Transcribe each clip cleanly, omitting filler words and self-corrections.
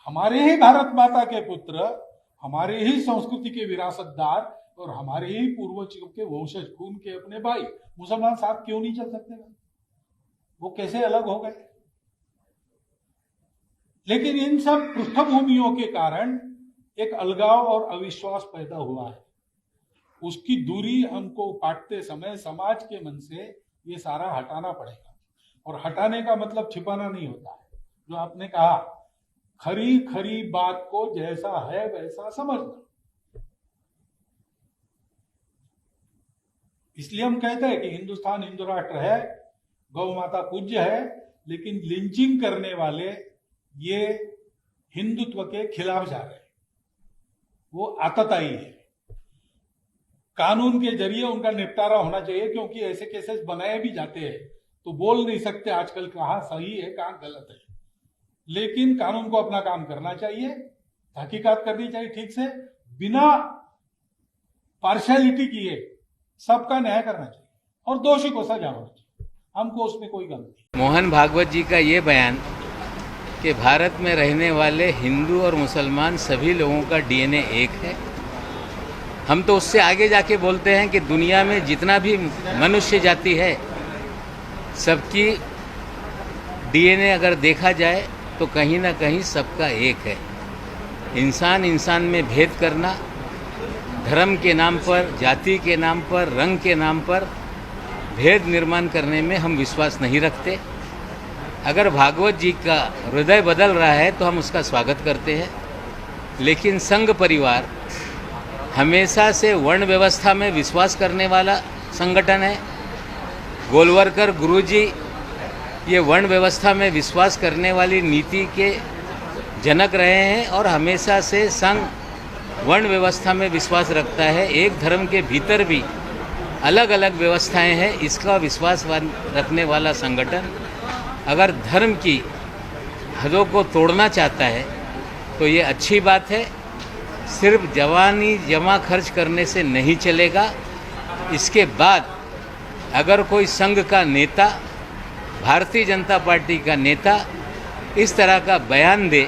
हमारे ही भारत माता के पुत्र, हमारे ही संस्कृति के विरासतदार और हमारे ही पूर्वजों के वंशज, खून के अपने भाई मुसलमान साथ क्यों नहीं चल सकते? वो कैसे अलग हो गए? लेकिन इन सब पृष्ठभूमियों के कारण एक अलगाव और अविश्वास पैदा हुआ है। उसकी दूरी हमको काटते समय समाज के मन से ये सारा हटाना पड़ेगा। और हटाने का मतलब छिपाना नहीं होता है। जो आपने कहा, खरी खरी बात को जैसा है वैसा समझना। इसलिए हम कहते हैं कि हिंदुस्तान हिंदू राष्ट्र है, गौ माता पूज्य है, लेकिन लिंचिंग करने वाले ये हिंदुत्व के खिलाफ जा रहे हैं। वो आतताई है। कानून के जरिए उनका निपटारा होना चाहिए, क्योंकि ऐसे केसेस बनाए भी जाते हैं तो बोल नहीं सकते आजकल कहाँ सही है कहाँ गलत है। लेकिन कानून को अपना काम करना चाहिए, तहकीकात करनी चाहिए ठीक से, बिना पार्शियलिटी किए सबका न्याय करना चाहिए और दोषी को सजा होना चाहिए। हमको उसमें कोई गलती नहीं। मोहन भागवत जी का ये बयान कि भारत में रहने वाले हिंदू और मुसलमान सभी लोगों का डीएनए एक है, हम तो उससे आगे जाके बोलते हैं कि दुनिया में जितना भी मनुष्य जाति है सबकी डीएनए अगर देखा जाए तो कहीं ना कहीं सबका एक है। इंसान इंसान में भेद करना, धर्म के नाम पर, जाति के नाम पर, रंग के नाम पर भेद निर्माण करने में हम विश्वास नहीं रखते। अगर भागवत जी का हृदय बदल रहा है तो हम उसका स्वागत करते हैं, लेकिन संघ परिवार हमेशा से वर्ण व्यवस्था में विश्वास करने वाला संगठन है। गोलवरकर गुरुजी ये वर्ण व्यवस्था में विश्वास करने वाली नीति के जनक रहे हैं और हमेशा से संघ वर्ण व्यवस्था में विश्वास रखता है। एक धर्म के भीतर भी अलग अलग व्यवस्थाएं हैं, इसका विश्वास रखने वाला संगठन अगर धर्म की हदों को तोड़ना चाहता है तो ये अच्छी बात है। सिर्फ जवानी जमा खर्च करने से नहीं चलेगा। इसके बाद अगर कोई संघ का नेता, भारतीय जनता पार्टी का नेता इस तरह का बयान दे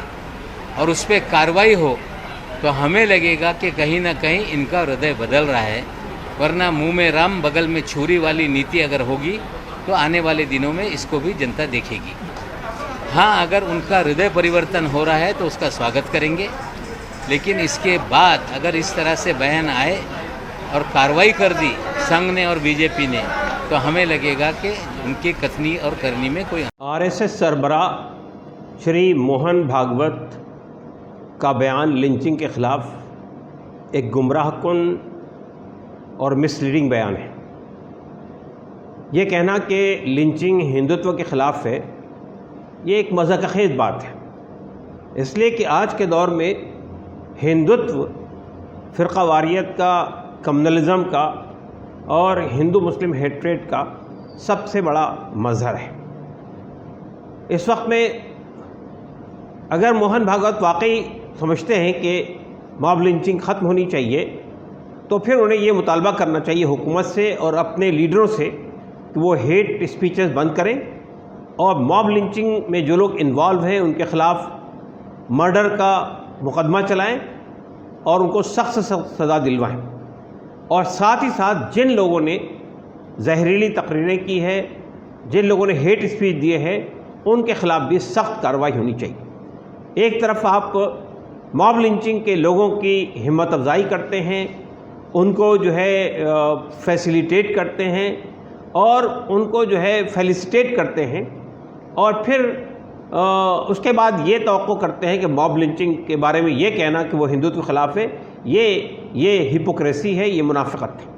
और उस पर कार्रवाई हो तो हमें लगेगा कि कहीं ना कहीं इनका हृदय बदल रहा है, वरना मुंह में राम बगल में छुरी वाली नीति अगर होगी तो आने वाले दिनों में इसको भी जनता देखेगी। हाँ, अगर उनका हृदय परिवर्तन हो रहा है तो उसका स्वागत करेंगे, लेकिन इसके बाद अगर इस तरह से बयान आए और कार्रवाई कर दी संघ ने और बीजेपी ने तो हमें लगेगा कि उनकी कथनी और करनी में कोई। आरएसएस सरबराह श्री मोहन भागवत का बयान लिंचिंग के खिलाफ एक गुमराहकुन और मिसलीडिंग बयान है। ये कहना कि लिंचिंग हिंदुत्व के ख़िलाफ़ है, ये एक मज़ाक़खेज़ बात है, इसलिए कि आज के दौर में हिंदुत्व फ़िरक़ावारियत का, कम्युनलिज़म का और हिंदू मुस्लिम हेट्रेड का सबसे बड़ा मज़हर है। इस वक्त में अगर मोहन भागवत वाकई समझते हैं कि मॉब लिंचिंग ख़त्म होनी चाहिए तो फिर उन्हें ये मुतालबा करना चाहिए हुकूमत से और अपने लीडरों से कि वो हेट स्पीचेस बंद करें और मॉब लिंचिंग में जो लोग इन्वॉल्व हैं उनके ख़िलाफ़ मर्डर का मुकदमा चलाएं और उनको सख्त से सख्त सज़ा दिलवाएं। और साथ ही साथ जिन लोगों ने जहरीली तकरीरें की है, जिन लोगों ने हेट स्पीच दिए हैं, उनके ख़िलाफ़ भी सख्त कार्रवाई होनी चाहिए। एक तरफ आप मॉब लिंचिंग के लोगों की हिम्मत अफजाई करते हैं, उनको जो है फैसिलिटेट करते हैं और उनको जो है फेलिसिटेट करते हैं, और फिर उसके बाद ये तवक्को करते हैं कि मॉब लिंचिंग के बारे में ये कहना कि वो हिंदुत्व के ख़िलाफ़ है, ये हिपोक्रेसी है, ये मुनाफ़िक़त है।